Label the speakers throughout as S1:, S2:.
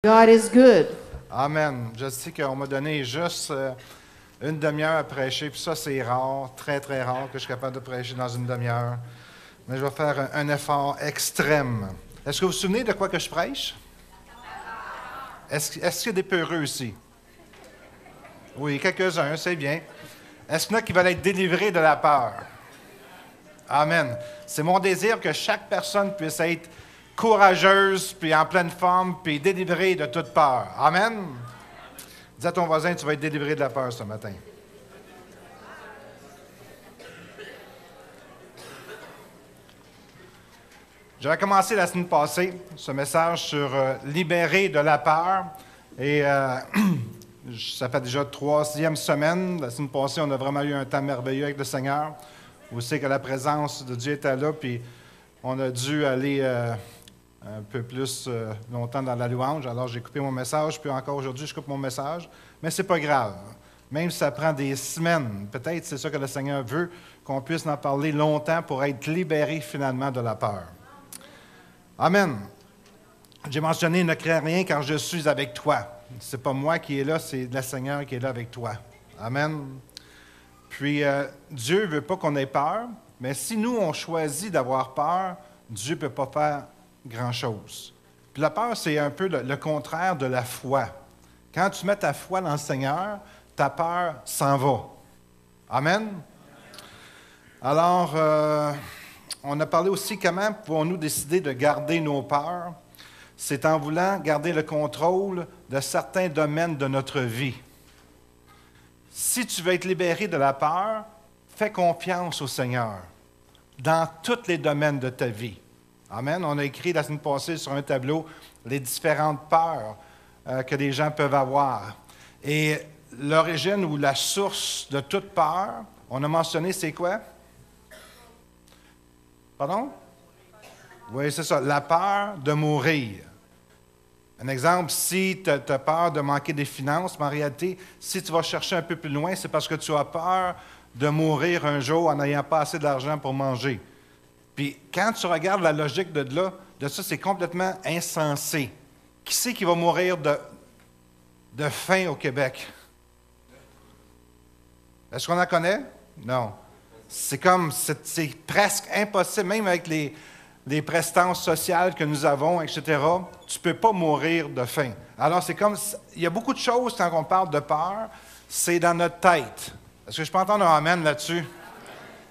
S1: God is good.
S2: Amen. Je sais qu'on m'a donné juste une demi-heure à prêcher, puis ça, c'est rare, très, très rare que je suis capable de prêcher dans une demi-heure. Mais je vais faire un effort extrême. Est-ce que vous vous souvenez de quoi que je prêche? Est-ce qu'il y a des peureux ici? Oui, quelques-uns, c'est bien. Est-ce qu'il y en a qui veulent être délivrés de la peur? Amen. C'est mon désir que chaque personne puisse être courageuse, puis en pleine forme, puis délivrée de toute peur. Amen. Dis à ton voisin, tu vas être délivré de la peur ce matin. J'avais commencé la semaine passée ce message sur libérer de la peur. Et ça fait déjà 3e semaine. La semaine passée, on a vraiment eu un temps merveilleux avec le Seigneur. Vous savez que la présence de Dieu était là, puis on a dû aller un peu plus longtemps dans la louange. Alors, j'ai coupé mon message, puis encore aujourd'hui, je coupe mon message. Mais ce n'est pas grave. Même si ça prend des semaines, peut-être c'est ça que le Seigneur veut, qu'on puisse en parler longtemps pour être libéré finalement de la peur. Amen. J'ai mentionné « Ne crains rien quand je suis avec toi ». Ce n'est pas moi qui est là, c'est le Seigneur qui est là avec toi. Amen. Puis, Dieu ne veut pas qu'on ait peur, mais si nous, on choisit d'avoir peur, Dieu ne peut pas faire grand-chose. Puis la peur, c'est un peu le contraire de la foi. Quand tu mets ta foi dans le Seigneur, ta peur s'en va. Amen. Alors, on a parlé aussi comment pouvons-nous décider de garder nos peurs. C'est en voulant garder le contrôle de certains domaines de notre vie. Si tu veux être libéré de la peur, fais confiance au Seigneur dans tous les domaines de ta vie. Amen. On a écrit la semaine passée sur un tableau les différentes peurs que les gens peuvent avoir. Et l'origine ou la source de toute peur, on a mentionné, c'est quoi? Pardon? Oui, c'est ça, la peur de mourir. Un exemple, si tu as peur de manquer des finances, mais en réalité, si tu vas chercher un peu plus loin, c'est parce que tu as peur de mourir un jour en n'ayant pas assez d'argent pour manger. Puis quand tu regardes la logique de ça, c'est complètement insensé. Qui c'est qui va mourir de faim au Québec? Est-ce qu'on en connaît? Non. C'est presque impossible, même avec les prestances sociales que nous avons, etc., tu ne peux pas mourir de faim. Alors, c'est comme, il y a beaucoup de choses quand on parle de peur, c'est dans notre tête. Est-ce que je peux entendre un amen là-dessus?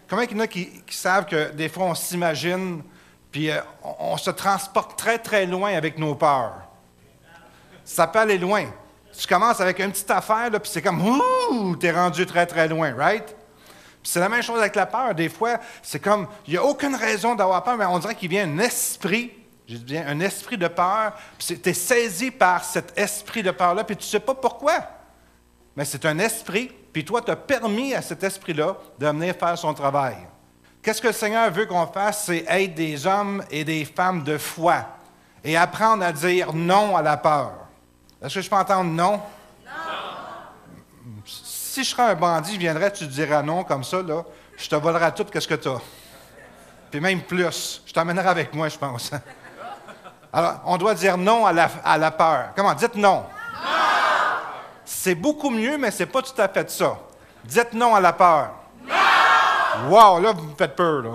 S2: Comment il y en a qui savent que des fois, on s'imagine, puis on se transporte très, très loin avec nos peurs. Ça peut aller loin. Tu commences avec une petite affaire, là, puis c'est comme, ouh, t'es rendu très, très loin, right? Puis c'est la même chose avec la peur. Des fois, c'est comme, il n'y a aucune raison d'avoir peur, mais on dirait qu'il vient un esprit, un esprit de peur, puis tu es saisi par cet esprit de peur-là, puis tu ne sais pas pourquoi. Mais c'est un esprit, puis toi, tu as permis à cet esprit-là de venir faire son travail. Qu'est-ce que le Seigneur veut qu'on fasse? C'est être des hommes et des femmes de foi et apprendre à dire non à la peur. Est-ce que je peux entendre non? Non! Si je serais un bandit, je viendrais, tu dirais non comme ça, là, je te volerais tout ce que tu as. Puis même plus. Je t'emmènerai avec moi, je pense. Alors, on doit dire non à la peur. Comment? Dites non. C'est beaucoup mieux, mais ce n'est pas tout à fait ça. Dites non à la peur. Non! Wow, là, vous me faites peur, là.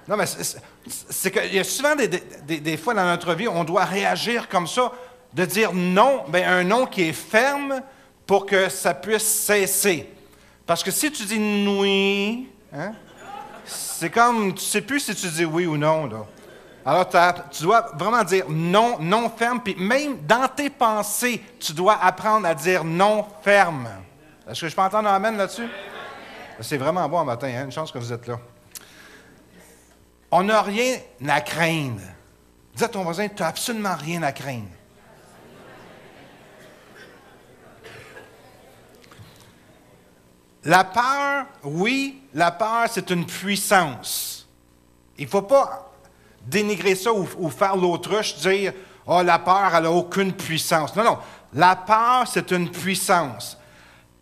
S2: Non, mais c'est qu'il y a souvent des fois dans notre vie, on doit réagir comme ça, de dire non, bien, un non qui est ferme pour que ça puisse cesser. Parce que si tu dis oui, hein, c'est comme, tu ne sais plus si tu dis oui ou non, là. Alors, tu dois vraiment dire non, non ferme, puis même dans tes pensées, tu dois apprendre à dire non ferme. Est-ce que je peux entendre un amen là-dessus? C'est vraiment bon un matin, hein? Une chance que vous êtes là. On n'a rien à craindre. Dis à ton voisin, tu n'as absolument rien à craindre. La peur, oui, la peur, c'est une puissance. Il ne faut pas dénigrer ça ou faire l'autruche, dire « Oh, la peur, elle n'a aucune puissance. » Non, non. La peur, c'est une puissance.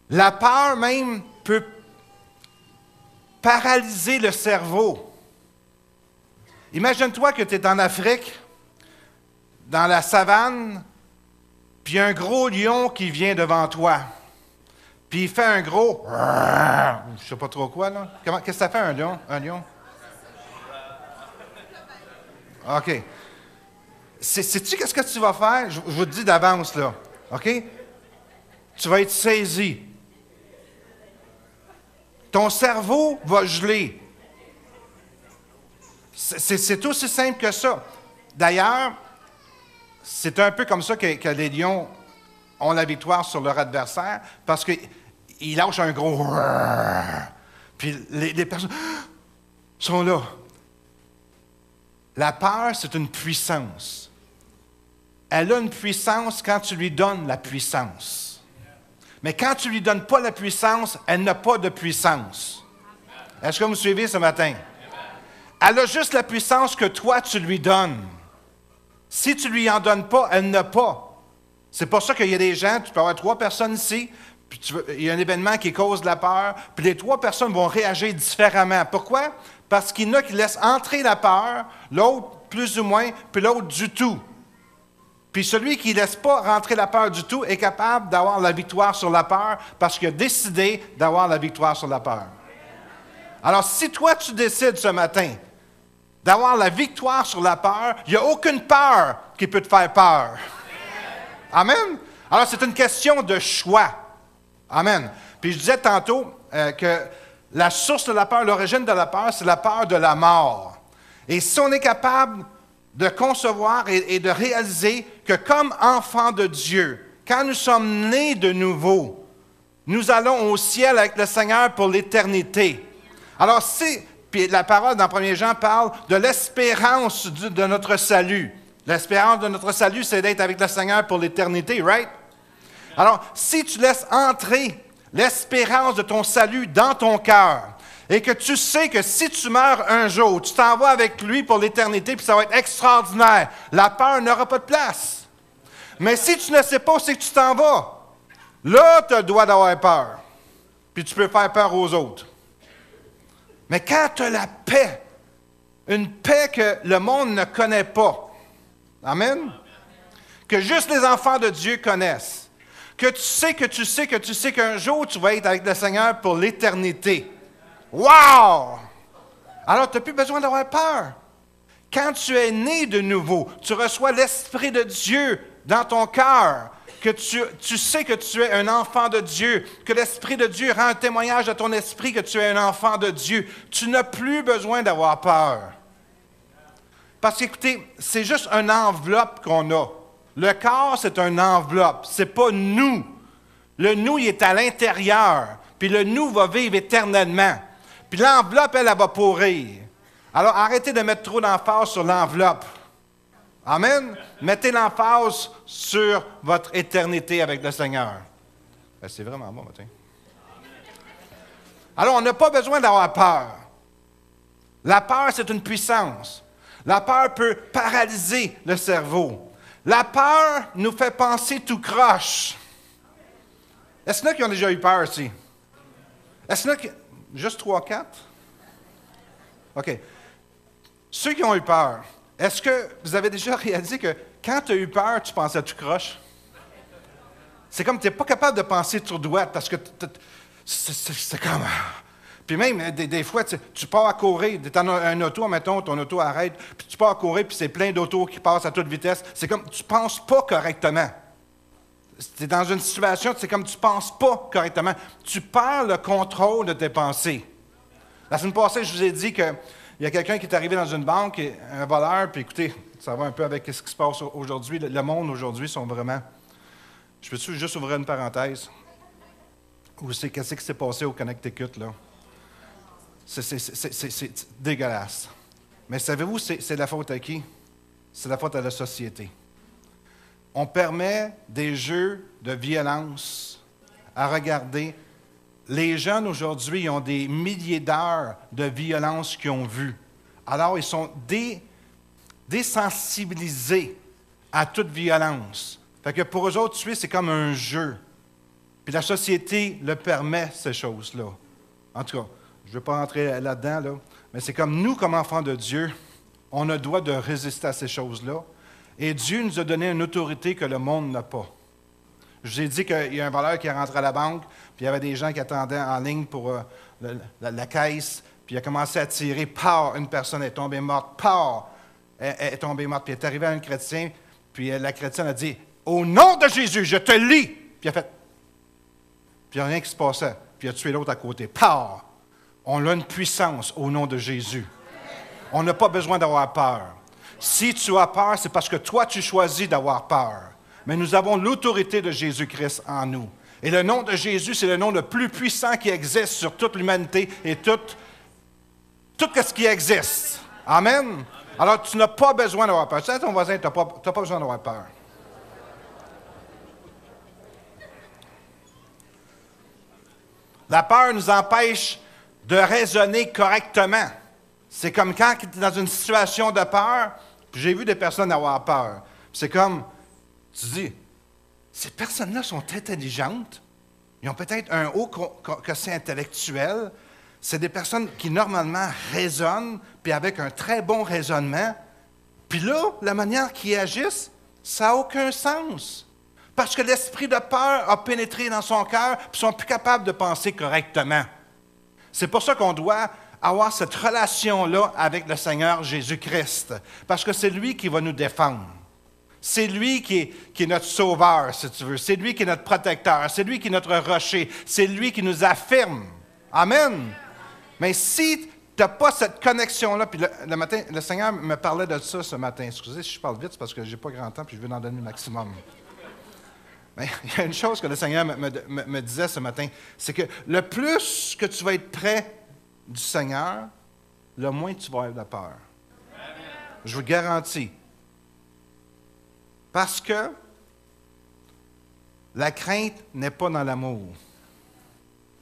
S2: La peur même peut paralyser le cerveau. Imagine-toi que tu es en Afrique, dans la savane, puis il y a un gros lion qui vient devant toi. Puis il fait un gros... Je ne sais pas trop quoi, là. Qu'est-ce que ça fait, un lion? Un lion? OK. Sais-tu qu'est-ce que tu vas faire? Je vous le dis d'avance, là. OK? Tu vas être saisi. Ton cerveau va geler. C'est aussi simple que ça. D'ailleurs, c'est un peu comme ça que les lions ont la victoire sur leur adversaire, parce qu'ils lâchent un gros... Puis les personnes sont là. La peur, c'est une puissance. Elle a une puissance quand tu lui donnes la puissance. Mais quand tu ne lui donnes pas la puissance, elle n'a pas de puissance. Est-ce que vous me suivez ce matin? Elle a juste la puissance que toi, tu lui donnes. Si tu ne lui en donnes pas, elle n'a pas. C'est pour ça qu'il y a des gens, tu peux avoir 3 personnes ici, puis il y a un événement qui cause de la peur, puis les 3 personnes vont réagir différemment. Pourquoi? Parce qu'il y en a qui laissent entrer la peur, l'autre plus ou moins, puis l'autre du tout. Puis celui qui ne laisse pas rentrer la peur du tout est capable d'avoir la victoire sur la peur parce qu'il a décidé d'avoir la victoire sur la peur. Alors, si toi, tu décides ce matin d'avoir la victoire sur la peur, il n'y a aucune peur qui peut te faire peur. Amen? Alors, c'est une question de choix. Amen. Puis je disais tantôt que la source de la peur, l'origine de la peur, c'est la peur de la mort. Et si on est capable de concevoir et de réaliser que comme enfants de Dieu, quand nous sommes nés de nouveau, nous allons au ciel avec le Seigneur pour l'éternité. Alors, puis la parole dans 1 Jean parle de l'espérance de notre salut. L'espérance de notre salut, c'est d'être avec le Seigneur pour l'éternité, right? Alors, si tu laisses entrer l'espérance de ton salut dans ton cœur, et que tu sais que si tu meurs un jour, tu t'en vas avec lui pour l'éternité, puis ça va être extraordinaire. La peur n'aura pas de place. Mais si tu ne sais pas où c'est que tu t'en vas, là, tu as le droit d'avoir peur. Puis tu peux faire peur aux autres. Mais quand tu as la paix, une paix que le monde ne connaît pas, amen, que juste les enfants de Dieu connaissent, que tu sais que tu sais que tu sais qu'un jour tu vas être avec le Seigneur pour l'éternité. Wow! Alors, tu n'as plus besoin d'avoir peur. Quand tu es né de nouveau, tu reçois l'Esprit de Dieu dans ton cœur, que tu sais que tu es un enfant de Dieu, que l'Esprit de Dieu rend un témoignage à ton esprit que tu es un enfant de Dieu. Tu n'as plus besoin d'avoir peur. Parce qu'écoutez, c'est juste une enveloppe qu'on a. Le corps, c'est une enveloppe. Ce n'est pas nous. Le nous, il est à l'intérieur. Puis le nous va vivre éternellement. Puis l'enveloppe, elle va pourrir. Alors, arrêtez de mettre trop d'emphase sur l'enveloppe. Amen? Mettez l'emphase sur votre éternité avec le Seigneur. Ben, c'est vraiment bon, matin. Alors, on n'a pas besoin d'avoir peur. La peur, c'est une puissance. La peur peut paralyser le cerveau. La peur nous fait penser tout croche. Est-ce qu'il y en a qui ont déjà eu peur ici? Est-ce qu'il y en a qui... Juste 3, 4? OK. Ceux qui ont eu peur, est-ce que vous avez déjà réalisé que quand tu as eu peur, tu pensais tout croche? C'est comme tu n'es pas capable de penser tout droit parce que c'est comme... Puis même, des fois, tu pars à courir, tu es dans un auto, mettons, ton auto arrête, puis tu pars à courir, puis c'est plein d'autos qui passent à toute vitesse. C'est comme, tu ne penses pas correctement. Tu es dans une situation, c'est comme tu ne penses pas correctement. Tu perds le contrôle de tes pensées. La semaine passée, je vous ai dit qu'il y a quelqu'un qui est arrivé dans une banque, un voleur, puis écoutez, ça va un peu avec ce qui se passe aujourd'hui. Le monde aujourd'hui sont vraiment... Je peux juste ouvrir une parenthèse? Vous savez qu'est-ce qui s'est passé au Connecticut, là? C'est dégueulasse. Mais savez-vous, c'est la faute à qui? C'est la faute à la société. On permet des jeux de violence à regarder. Les jeunes aujourd'hui, ils ont des milliers d'heures de violence qu'ils ont vues. Alors, ils sont désensibilisés à toute violence. Fait que pour eux autres, tuer, c'est comme un jeu. Puis la société le permet, ces choses-là. En tout cas, je ne veux pas rentrer là-dedans, là, mais c'est comme nous, comme enfants de Dieu, on a le droit de résister à ces choses-là. Et Dieu nous a donné une autorité que le monde n'a pas. Je vous ai dit qu'il y a un voleur qui est rentré à la banque, puis il y avait des gens qui attendaient en ligne pour la caisse, puis il a commencé à tirer. Par une personne est tombée morte. Par est tombée morte. Puis il est arrivé à un chrétien, puis la chrétienne a dit « Au nom de Jésus, je te lis! » Puis il a fait. Puis il n'y a rien qui se passait. Puis il a tué l'autre à côté. Par. On a une puissance au nom de Jésus. On n'a pas besoin d'avoir peur. Si tu as peur, c'est parce que toi, tu choisis d'avoir peur. Mais nous avons l'autorité de Jésus-Christ en nous. Et le nom de Jésus, c'est le nom le plus puissant qui existe sur toute l'humanité et tout ce qui existe. Amen. Alors, tu n'as pas besoin d'avoir peur. Tu sais à ton voisin, tu n'as pas besoin d'avoir peur. La peur nous empêche de raisonner correctement. C'est comme quand tu es dans une situation de peur, puis j'ai vu des personnes avoir peur. C'est comme, tu dis, ces personnes-là sont intelligentes, ils ont peut-être un haut quotient intellectuel, c'est des personnes qui normalement raisonnent, puis avec un très bon raisonnement, puis là, la manière qu'ils agissent, ça n'a aucun sens. Parce que l'esprit de peur a pénétré dans son cœur, puis ils ne sont plus capables de penser correctement. C'est pour ça qu'on doit avoir cette relation-là avec le Seigneur Jésus-Christ, parce que c'est lui qui va nous défendre. C'est lui qui est notre sauveur, si tu veux. C'est lui qui est notre protecteur. C'est lui qui est notre rocher. C'est lui qui nous affirme. Amen. Mais si tu n'as pas cette connexion-là, puis le matin, le Seigneur me parlait de ça ce matin. Excusez si je parle vite, c'est parce que je n'ai pas grand temps, puis je veux en donner le maximum. Mais il y a une chose que le Seigneur me disait ce matin, c'est que le plus que tu vas être près du Seigneur, le moins tu vas avoir de peur. Je vous le garantis. Parce que la crainte n'est pas dans l'amour.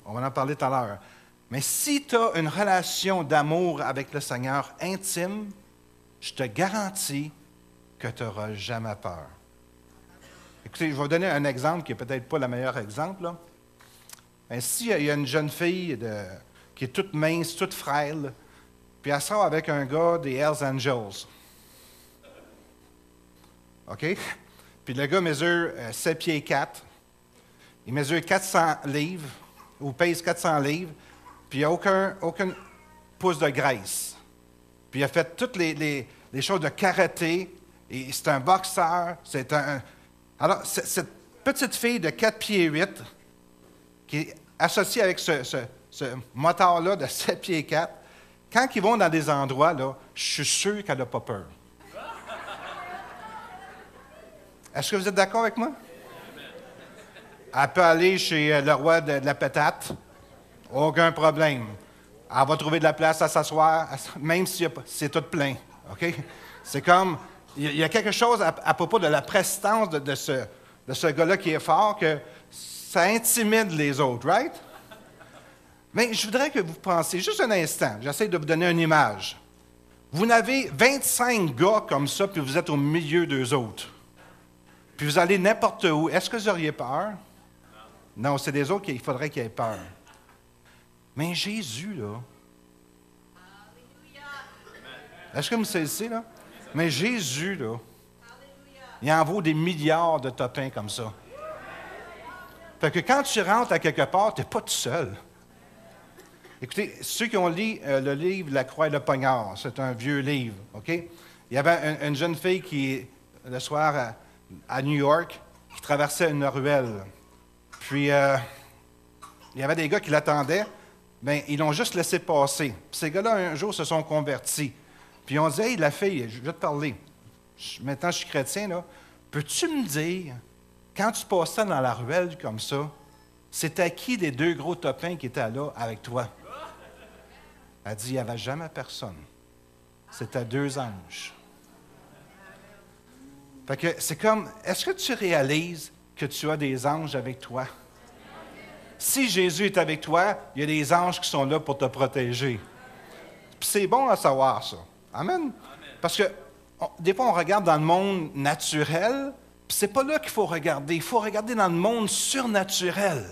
S2: On va en parler tout à l'heure. Mais si tu as une relation d'amour avec le Seigneur intime, je te garantis que tu n'auras jamais peur. Écoutez, je vais vous donner un exemple qui n'est peut-être pas le meilleur exemple. Si il y a une jeune fille qui est toute mince, toute frêle, puis elle sort avec un gars des Hells Angels. OK? Puis le gars mesure 7 pieds 4. Il mesure 400 livres, ou pèse 400 livres, puis il n'y a aucun pouce de graisse. Puis il a fait toutes les choses de karaté, et c'est un boxeur, Alors, cette petite fille de 4 pieds 8, qui est associée avec ce motard-là de 7 pieds 4, quand ils vont dans des endroits, là, je suis sûr qu'elle n'a pas peur. Est-ce que vous êtes d'accord avec moi? Elle peut aller chez le roi de la pétate, aucun problème. Elle va trouver de la place à s'asseoir, même si c'est tout plein. OK? C'est comme, il y a quelque chose à propos de la prestance de ce gars-là qui est fort, que ça intimide les autres, right? Mais je voudrais que vous pensiez, juste un instant, j'essaie de vous donner une image. Vous avez 25 gars comme ça, puis vous êtes au milieu d'eux autres. Puis vous allez n'importe où. Est-ce que vous auriez peur? Non, c'est des autres qu'il faudrait qu'ils aient peur. Mais Jésus, là... Est-ce que vous me saisissez, là? Mais Jésus, là, il en vaut des milliards de topins comme ça. Fait que quand tu rentres à quelque part, tu n'es pas tout seul. Écoutez, ceux qui ont lu le livre « La croix et le poignard », c'est un vieux livre, OK? Il y avait une jeune fille qui, le soir, à New York, qui traversait une ruelle. Puis, il y avait des gars qui l'attendaient, mais ils l'ont juste laissé passer. Puis ces gars-là, un jour, se sont convertis. Puis ils ont dit « Hey, la fille, je vais te parler. Maintenant, je suis chrétien, là. Peux-tu me dire, quand tu passais dans la ruelle comme ça, c'était qui les 2 gros topins qui étaient là avec toi? » Elle dit « Il n'y avait jamais personne. C'était 2 anges. » Fait que c'est comme, est-ce que tu réalises que tu as des anges avec toi? Si Jésus est avec toi, il y a des anges qui sont là pour te protéger. Puis c'est bon à savoir ça. Amen. Parce que des fois, on regarde dans le monde naturel, puis c'est pas là qu'il faut regarder. Il faut regarder dans le monde surnaturel.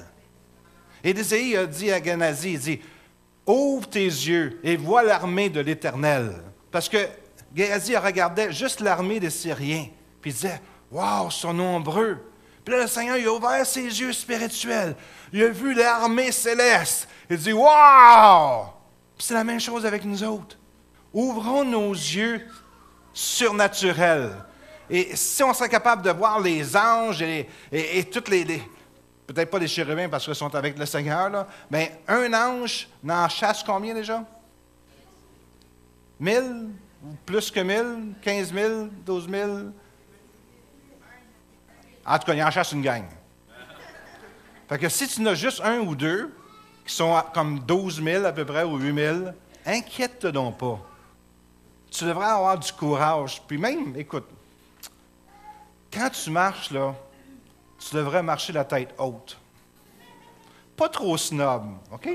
S2: Et Ésaïe a dit à Genazi, il dit, « Ouvre tes yeux et vois l'armée de l'Éternel. » Parce que Gehazi regardait juste l'armée des Syriens. Puis il disait, « Wow, ils sont nombreux! » Puis là, le Seigneur, il a ouvert ses yeux spirituels. Il a vu l'armée céleste. Il dit, « Wow! » Puis c'est la même chose avec nous autres. Ouvrons nos yeux surnaturels. Et si on serait capable de voir les anges et toutes peut-être pas les chérubins parce qu'ils sont avec le Seigneur, là, mais un ange n'en chasse combien déjà? 1000? Ou plus que 1000? 15 000? 12 000? En tout cas, il en chasse une gang. Fait que si tu en as juste un ou deux, qui sont comme 12 000 à peu près, ou 8 000, inquiète-toi donc pas. Tu devrais avoir du courage. Puis même, écoute, quand tu marches, là, tu devrais marcher la tête haute. Pas trop snob, OK?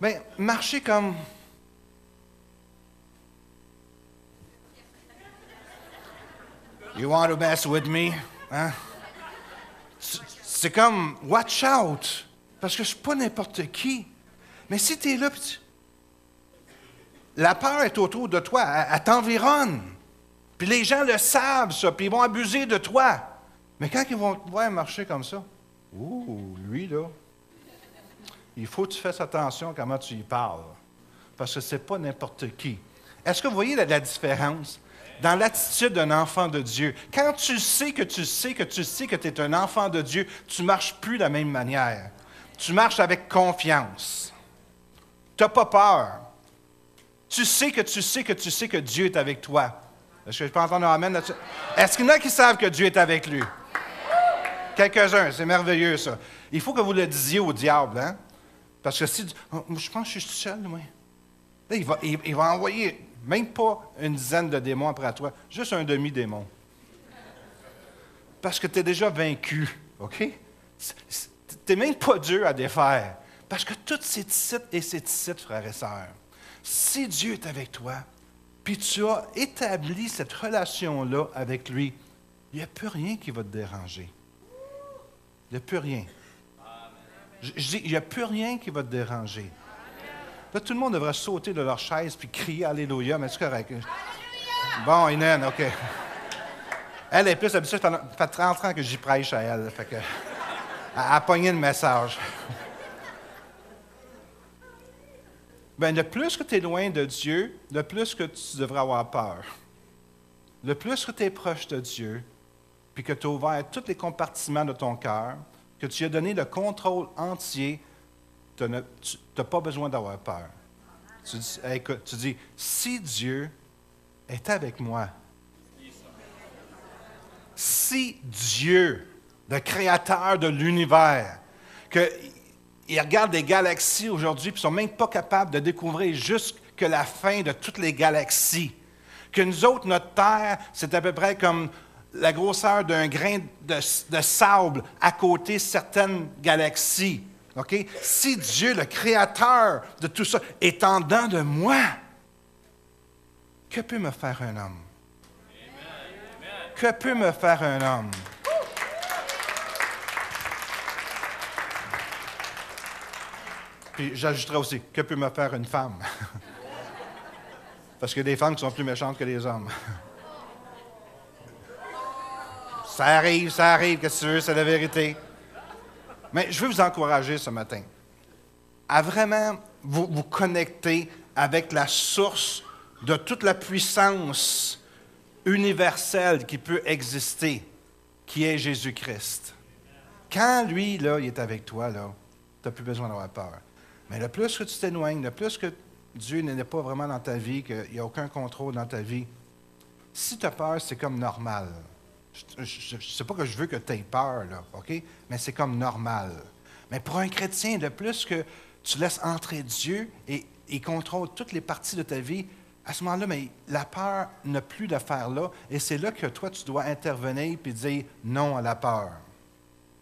S2: Mais marcher comme... You want to mess with me? Hein? C'est comme, watch out! Parce que je ne suis pas n'importe qui. Mais si tu es là, la peur est autour de toi, elle t'environne. Puis les gens le savent, ça, puis ils vont abuser de toi. Mais quand ils vont te voir marcher comme ça, ouh, lui, là, il faut que tu fasses attention à comment tu y parles. Parce que ce n'est pas n'importe qui. Est-ce que vous voyez la différence dans l'attitude d'un enfant de Dieu? Quand tu sais que tu es un enfant de Dieu, tu ne marches plus de la même manière. Tu marches avec confiance. Tu n'as pas peur. Tu sais que Dieu est avec toi. Est-ce que je peux entendre un amen là-dessus? Est-ce qu'il y en a qui savent que Dieu est avec lui? Quelques-uns, c'est merveilleux ça. Il faut que vous le disiez au diable, hein? Parce que si... Oh, je pense que je suis seul, moi. Là, il va envoyer même pas une dizaine de démons après toi, juste un demi-démon. Parce que tu es déjà vaincu, OK? Tu n'es même pas dur à défaire. Parce que tous ces titres et ces titres, frères et sœurs, si Dieu est avec toi, puis tu as établi cette relation-là avec lui, il n'y a plus rien qui va te déranger. Il n'y a plus rien. Je dis, il n'y a plus rien qui va te déranger. Là, tout le monde devrait sauter de leur chaise puis crier Alléluia, mais c'est correct. Alléluia! Bon, Inan, OK. Elle est plus habituée, ça fait 30 ans que j'y prêche à elle. Fait que, elle a pogné le message. Bien, le plus que tu es loin de Dieu, le plus que tu devrais avoir peur. Le plus que tu es proche de Dieu, puis que tu as ouvert tous les compartiments de ton cœur, que tu lui as donné le contrôle entier, tu n'as pas besoin d'avoir peur. Tu dis, hey, écoute, tu dis, si Dieu est avec moi, si Dieu, le créateur de l'univers, qu'il regarde des galaxies aujourd'hui, puis ils ne sont même pas capables de découvrir jusque la fin de toutes les galaxies, que nous autres, notre Terre, c'est à peu près comme la grosseur d'un grain de sable à côté de certaines galaxies. Okay? Si Dieu, le créateur de tout ça, est en dedans de moi, que peut me faire un homme? Que peut me faire un homme? Puis j'ajouterais aussi, que peut me faire une femme? Parce qu'il y a des femmes qui sont plus méchantes que les hommes. Ça arrive, qu'est-ce que tu veux, c'est la vérité. Mais je veux vous encourager ce matin à vraiment vous connecter avec la source de toute la puissance universelle qui peut exister, qui est Jésus-Christ. Quand lui, là, il est avec toi, là, tu n'as plus besoin d'avoir peur. Mais le plus que tu t'éloignes, le plus que Dieu n'est pas vraiment dans ta vie, qu'il n'y a aucun contrôle dans ta vie, si tu as peur, c'est comme normal. Je ne sais pas que je veux que tu aies peur, là, OK? Mais c'est comme normal. Mais pour un chrétien, de plus que tu laisses entrer Dieu et il contrôle toutes les parties de ta vie, à ce moment-là, mais la peur n'a plus d'affaire là. Et c'est là que toi, tu dois intervenir et dire non à la peur.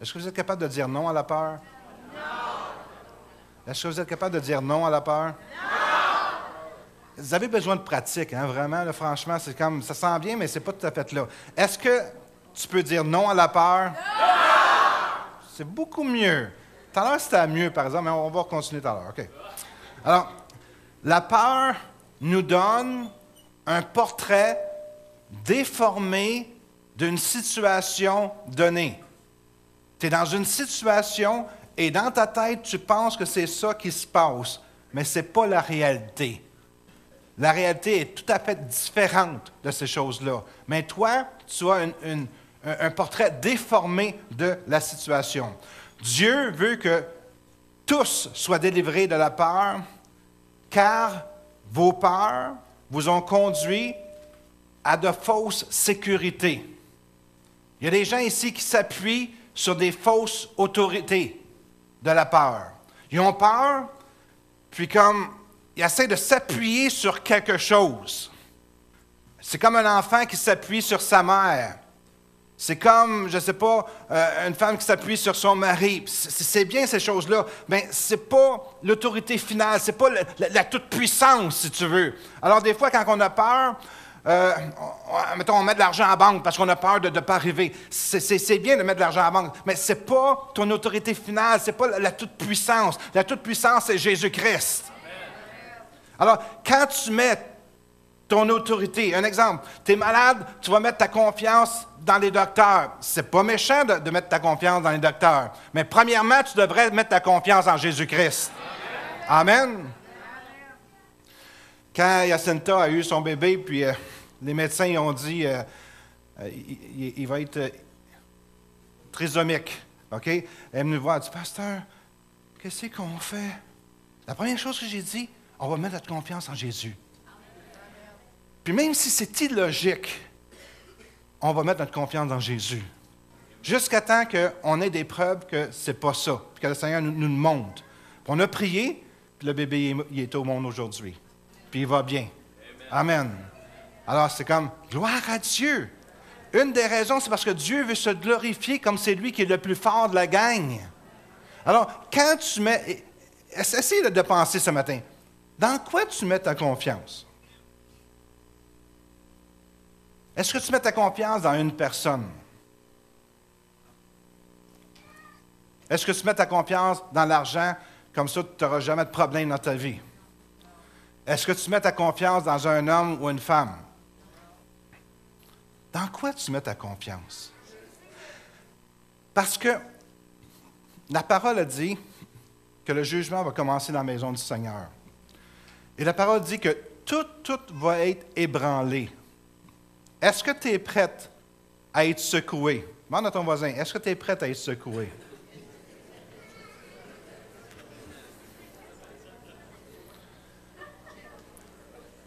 S2: Est-ce que vous êtes capable de dire non à la peur? Non! Est-ce que vous êtes capable de dire non à la peur? Non! Vous avez besoin de pratique, hein, vraiment. Là, franchement, c'est comme, ça sent bien, mais c'est pas tout à fait là. Est-ce que tu peux dire non à la peur? Non! C'est beaucoup mieux. Tout à l'heure, c'était mieux, par exemple, mais on va continuer tout à l'heure. OK. Alors, la peur nous donne un portrait déformé d'une situation donnée. Tu es dans une situation et dans ta tête, tu penses que c'est ça qui se passe, mais ce n'est pas la réalité. La réalité est tout à fait différente de ces choses-là. Mais toi, tu as un portrait déformé de la situation. Dieu veut que tous soient délivrés de la peur, car vos peurs vous ont conduit à de fausses sécurités. Il y a des gens ici qui s'appuient sur des fausses autorités de la peur. Ils ont peur, puis comme ils essaient de s'appuyer sur quelque chose. C'est comme un enfant qui s'appuie sur sa mère. C'est comme, je ne sais pas, une femme qui s'appuie sur son mari. C'est bien ces choses-là, mais ce n'est pas l'autorité finale, ce n'est pas la toute-puissance, si tu veux. Alors des fois, quand on a peur, mettons, on met de l'argent en banque parce qu'on a peur de ne pas arriver. C'est bien de mettre de l'argent en banque, mais ce n'est pas ton autorité finale, ce n'est pas la toute-puissance. La toute-puissance, c'est Jésus-Christ. Alors, quand tu mets ton autorité, un exemple, tu es malade, tu vas mettre ta confiance dans les docteurs. C'est pas méchant de mettre ta confiance dans les docteurs, mais premièrement, tu devrais mettre ta confiance en Jésus-Christ. Amen. Quand Jacinta a eu son bébé, puis les médecins ils ont dit il va être trisomique. OK? Elle est venue voir, elle dit, Pasteur, qu'est-ce qu'on fait? La première chose que j'ai dit, on va mettre notre confiance en Jésus. Puis même si c'est illogique, on va mettre notre confiance en Jésus. Jusqu'à temps qu'on ait des preuves que ce n'est pas ça, puis que le Seigneur nous le montre. Puis on a prié, puis le bébé il est au monde aujourd'hui. Puis il va bien. Amen. Alors c'est comme, gloire à Dieu. Une des raisons, c'est parce que Dieu veut se glorifier comme c'est lui qui est le plus fort de la gang. Alors, quand tu mets... Essaye de penser ce matin. Dans quoi tu mets ta confiance? Est-ce que tu mets ta confiance dans une personne? Est-ce que tu mets ta confiance dans l'argent, comme ça tu n'auras jamais de problème dans ta vie? Est-ce que tu mets ta confiance dans un homme ou une femme? Dans quoi tu mets ta confiance? Parce que la parole a dit que le jugement va commencer dans la maison du Seigneur. Et la parole dit que tout va être ébranlé. Est-ce que tu es prête à être secoué? Demande à ton voisin, est-ce que tu es prête à être secoué?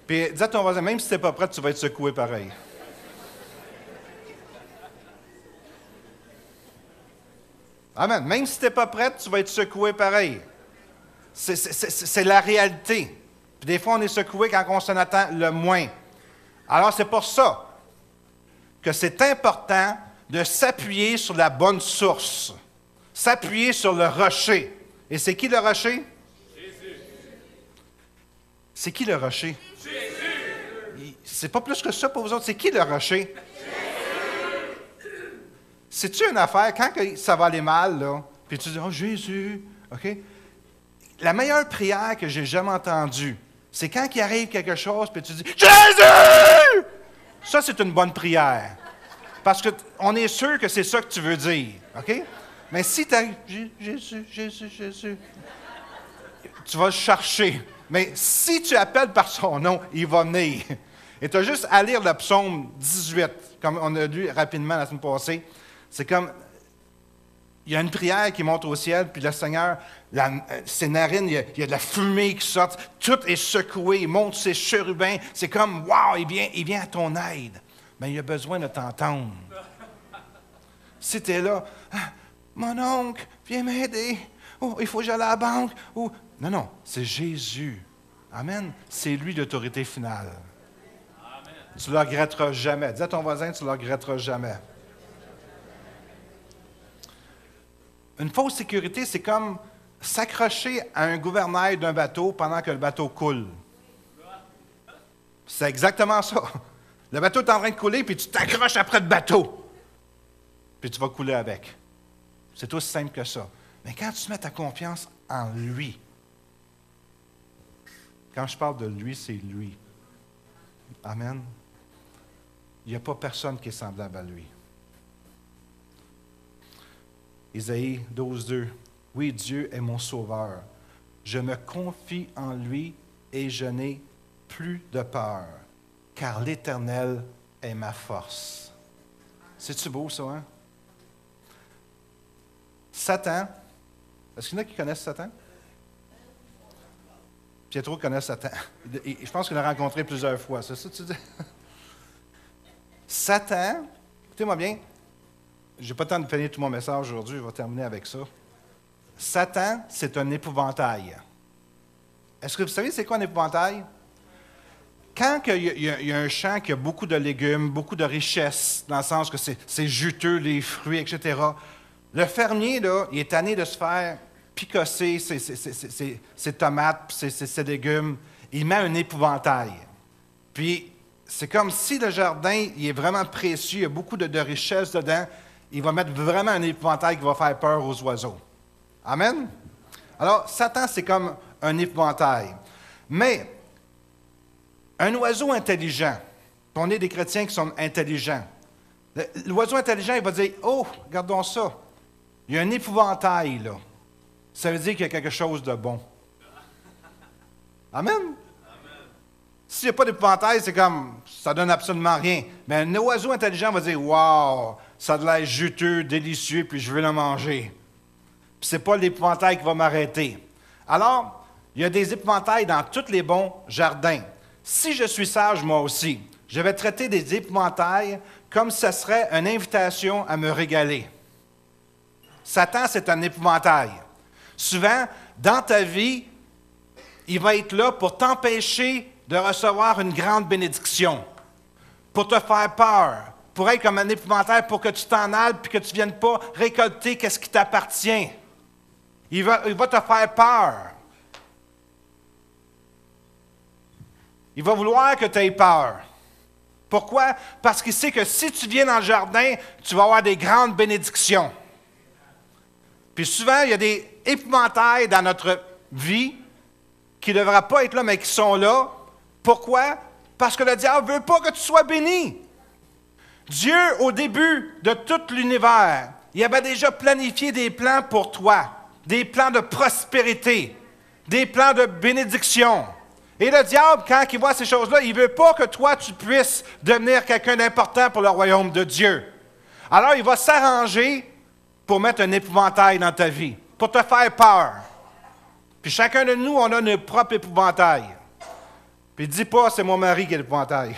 S2: Puis dis à ton voisin, même si tu n'es pas prête, tu vas être secoué pareil. Amen. Même si tu n'es pas prête, tu vas être secoué pareil. C'est la réalité. Puis des fois, on est secoué quand on s'en attend le moins. Alors, c'est pour ça que c'est important de s'appuyer sur la bonne source. S'appuyer sur le rocher. Et c'est qui le rocher? Jésus. C'est qui le rocher? Jésus. C'est pas plus que ça pour vous autres. C'est qui le rocher? Jésus. C'est-tu une affaire, quand ça va aller mal, là, puis tu dis, oh Jésus, OK? La meilleure prière que j'ai jamais entendue, c'est quand il arrive quelque chose, puis tu dis, Jésus! Ça, c'est une bonne prière. Parce qu'on est sûr que c'est ça que tu veux dire. OK? Mais si tu arrives, Jésus, Jésus, Jésus, tu vas le chercher. Mais si tu appelles par son nom, il va venir. Et tu as juste à lire le psaume 18, comme on a lu rapidement la semaine passée. C'est comme, il y a une prière qui monte au ciel, puis le Seigneur, ses narines, il y a de la fumée qui sort, tout est secoué, il monte ses chérubins, c'est comme, wow, il vient à ton aide. Mais il a besoin de t'entendre. Si tu es là, ah, mon oncle, viens m'aider, oh, il faut que j'aille à la banque, oh. Non, c'est Jésus. Amen. C'est lui l'autorité finale. Amen. Tu ne le regretteras jamais. Dis à ton voisin, tu ne le regretteras jamais. Une fausse sécurité, c'est comme s'accrocher à un gouvernail d'un bateau pendant que le bateau coule. C'est exactement ça. Le bateau est en train de couler, puis tu t'accroches après le bateau. Puis tu vas couler avec. C'est aussi simple que ça. Mais quand tu mets ta confiance en lui, quand je parle de lui, c'est lui. Amen. il n'y a pas personne qui est semblable à lui. Isaïe 12:2. Oui, Dieu est mon sauveur. Je me confie en lui et je n'ai plus de peur, car l'Éternel est ma force. C'est-tu beau, ça, hein? Satan, est-ce qu'il y en a qui connaissent Satan? Pietro connaît Satan. Je pense qu'il l'a rencontré plusieurs fois, c'est ça que tu dis? Satan, écoutez-moi bien, je n'ai pas le temps de finir tout mon message aujourd'hui, je vais terminer avec ça. Satan, c'est un épouvantail. Est-ce que vous savez c'est quoi un épouvantail? Quand il y a un champ qui a beaucoup de légumes, beaucoup de richesses, dans le sens que c'est juteux, les fruits, etc., le fermier, là, il est tanné de se faire picosser ses tomates, ses légumes. Il met un épouvantail. Puis, c'est comme si le jardin il est vraiment précieux, il y a beaucoup de richesses dedans. Il va mettre vraiment un épouvantail qui va faire peur aux oiseaux. Amen? Alors, Satan, c'est comme un épouvantail. Mais, un oiseau intelligent, puis on est des chrétiens qui sont intelligents. L'oiseau intelligent, il va dire, « Oh, regardons ça. Il y a un épouvantail, là. Ça veut dire qu'il y a quelque chose de bon. » Amen? Amen. S'il n'y a pas d'épouvantail, c'est comme, ça donne absolument rien. Mais un oiseau intelligent va dire, « Wow, ça a de l'air juteux, délicieux, puis je veux le manger. » Puis c'est pas l'épouvantail qui va m'arrêter. Alors, il y a des épouvantails dans tous les bons jardins. Si je suis sage, moi aussi, je vais traiter des épouvantails comme ce serait une invitation à me régaler. Satan, c'est un épouvantail. Souvent, dans ta vie, il va être là pour t'empêcher de recevoir une grande bénédiction, pour te faire peur, pour être comme un épouvantail, pour que tu t'en ailles et que tu ne viennes pas récolter ce qui t'appartient. Il va te faire peur. Il va vouloir que tu aies peur. Pourquoi? Parce qu'il sait que si tu viens dans le jardin, tu vas avoir des grandes bénédictions. Puis souvent, il y a des épouvantails dans notre vie qui ne devraient pas être là, mais qui sont là. Pourquoi? Parce que le diable ne veut pas que tu sois béni. Dieu, au début de tout l'univers, il avait déjà planifié des plans pour toi, des plans de prospérité, des plans de bénédiction. Et le diable, quand il voit ces choses-là, il ne veut pas que toi, tu puisses devenir quelqu'un d'important pour le royaume de Dieu. Alors, il va s'arranger pour mettre un épouvantail dans ta vie, pour te faire peur. Puis chacun de nous, on a notre propre épouvantail. Puis dis pas, c'est mon mari qui est l'épouvantail.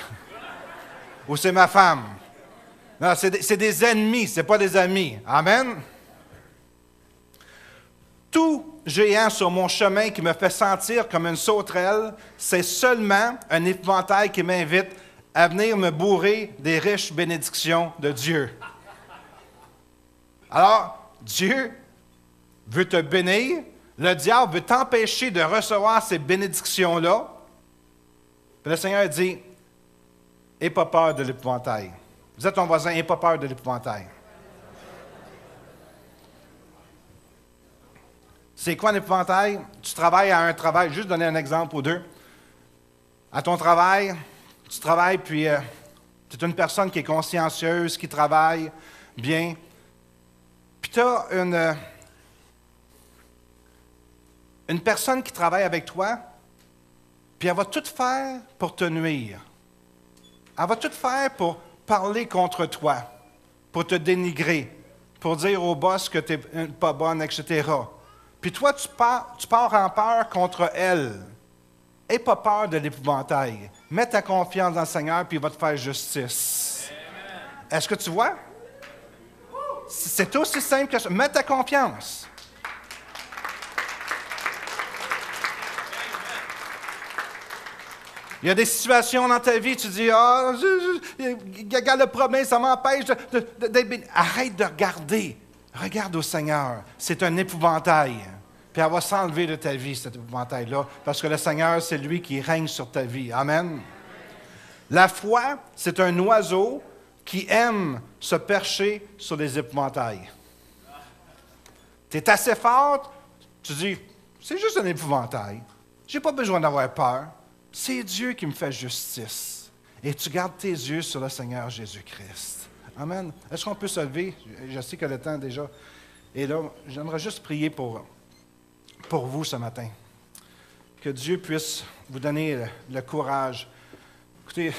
S2: Ou c'est ma femme. Non, c'est des ennemis, ce n'est pas des amis. Amen? Tout géant sur mon chemin qui me fait sentir comme une sauterelle, c'est seulement un épouvantail qui m'invite à venir me bourrer des riches bénédictions de Dieu. Alors, Dieu veut te bénir, le diable veut t'empêcher de recevoir ces bénédictions-là. Puis le Seigneur dit, « Aie pas peur de l'épouvantail. » Vous êtes ton voisin, « Aie pas peur de l'épouvantail. » C'est quoi un épouvantail? Tu travailles à un travail, juste donner un exemple ou deux. À ton travail, tu travailles, puis tu es une personne qui est consciencieuse, qui travaille bien. Puis tu as une personne qui travaille avec toi, puis elle va tout faire pour te nuire. Elle va tout faire pour parler contre toi, pour te dénigrer, pour dire au boss que tu n'es pas bonne, etc. Puis toi, tu pars en peur contre elle. N'aie pas peur de l'épouvantail. Mets ta confiance dans le Seigneur, puis il va te faire justice. Amen. Est-ce que tu vois? C'est aussi simple que ça. Mets ta confiance. Il y a des situations dans ta vie, tu dis, ah, regarde le problème, ça m'empêche d'être béni. Arrête de regarder. Regarde au Seigneur. C'est un épouvantail. Puis elle va s'enlever de ta vie, cet épouvantail-là, parce que le Seigneur, c'est lui qui règne sur ta vie. Amen. La foi, c'est un oiseau qui aime se percher sur les épouvantails. Tu es assez fort, tu dis, c'est juste un épouvantail. Je n'ai pas besoin d'avoir peur. C'est Dieu qui me fait justice. et tu gardes tes yeux sur le Seigneur Jésus-Christ. Amen. Est-ce qu'on peut se lever? Je sais que le temps déjà est là. J'aimerais juste prier pour vous ce matin. Que Dieu puisse vous donner le courage. Écoutez,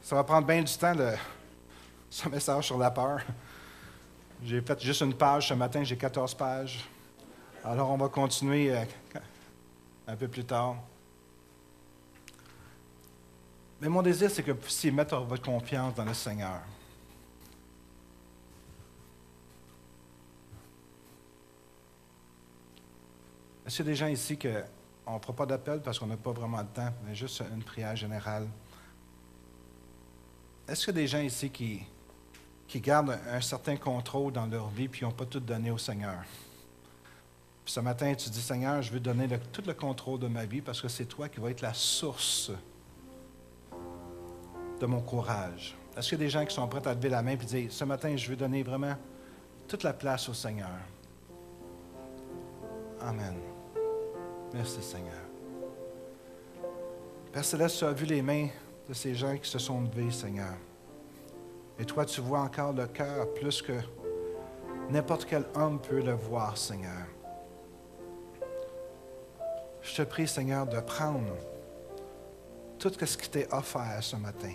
S2: ça va prendre bien du temps, ce message sur la peur. J'ai fait juste une page ce matin, j'ai 14 pages. Alors, on va continuer un peu plus tard. Mais mon désir, c'est que vous puissiez mettre votre confiance dans le Seigneur. Est-ce qu'il y a des gens ici qu'on ne fera pas d'appel parce qu'on n'a pas vraiment de temps, mais juste une prière générale? Est-ce qu'il y a des gens ici qui gardent un certain contrôle dans leur vie et qui n'ont pas tout donné au Seigneur? Puis ce matin, tu dis, Seigneur, je veux donner tout le contrôle de ma vie parce que c'est toi qui vas être la source de mon courage. Est-ce qu'il y a des gens qui sont prêts à lever la main et dire, ce matin, je veux donner vraiment toute la place au Seigneur? Amen. Merci, Seigneur. Père Céleste, tu as vu les mains de ces gens qui se sont levés, Seigneur. Et toi, tu vois encore le cœur plus que n'importe quel homme peut le voir, Seigneur. Je te prie, Seigneur, de prendre tout ce qui t'est offert ce matin.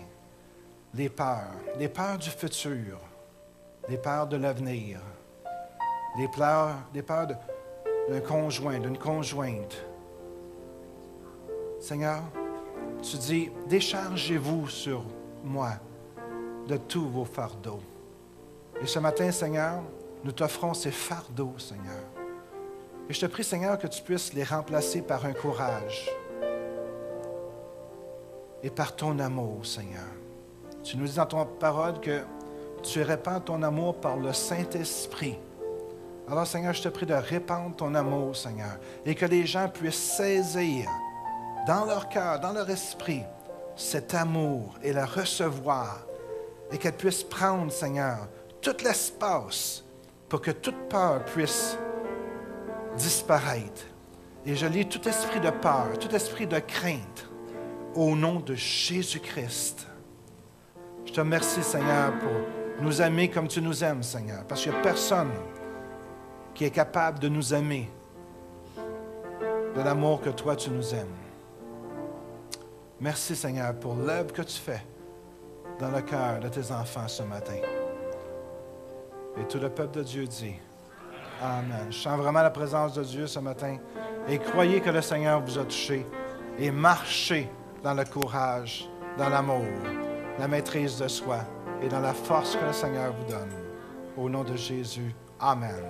S2: Les peurs du futur, les peurs de l'avenir, les peurs d'un conjoint, d'une conjointe. Seigneur, tu dis, déchargez-vous sur moi de tous vos fardeaux. Et ce matin, Seigneur, nous t'offrons ces fardeaux, Seigneur. Et je te prie, Seigneur, que tu puisses les remplacer par un courage et par ton amour, Seigneur. Tu nous dis dans ton parole que tu répands ton amour par le Saint-Esprit. Alors, Seigneur, je te prie de répandre ton amour, Seigneur, et que les gens puissent saisir dans leur cœur, dans leur esprit, cet amour et le recevoir, et qu'elles puissent prendre, Seigneur, tout l'espace pour que toute peur puisse disparaître. Et je lis tout esprit de peur, tout esprit de crainte, au nom de Jésus-Christ. Je te remercie, Seigneur, pour nous aimer comme tu nous aimes, Seigneur, parce qu'il n'y a personne qui est capable de nous aimer de l'amour que toi, tu nous aimes. Merci, Seigneur, pour l'œuvre que tu fais dans le cœur de tes enfants ce matin. Et tout le peuple de Dieu dit Amen. Je sens vraiment la présence de Dieu ce matin. Et croyez que le Seigneur vous a touché. Et marchez dans le courage, dans l'amour, la maîtrise de soi et dans la force que le Seigneur vous donne. Au nom de Jésus. Amen.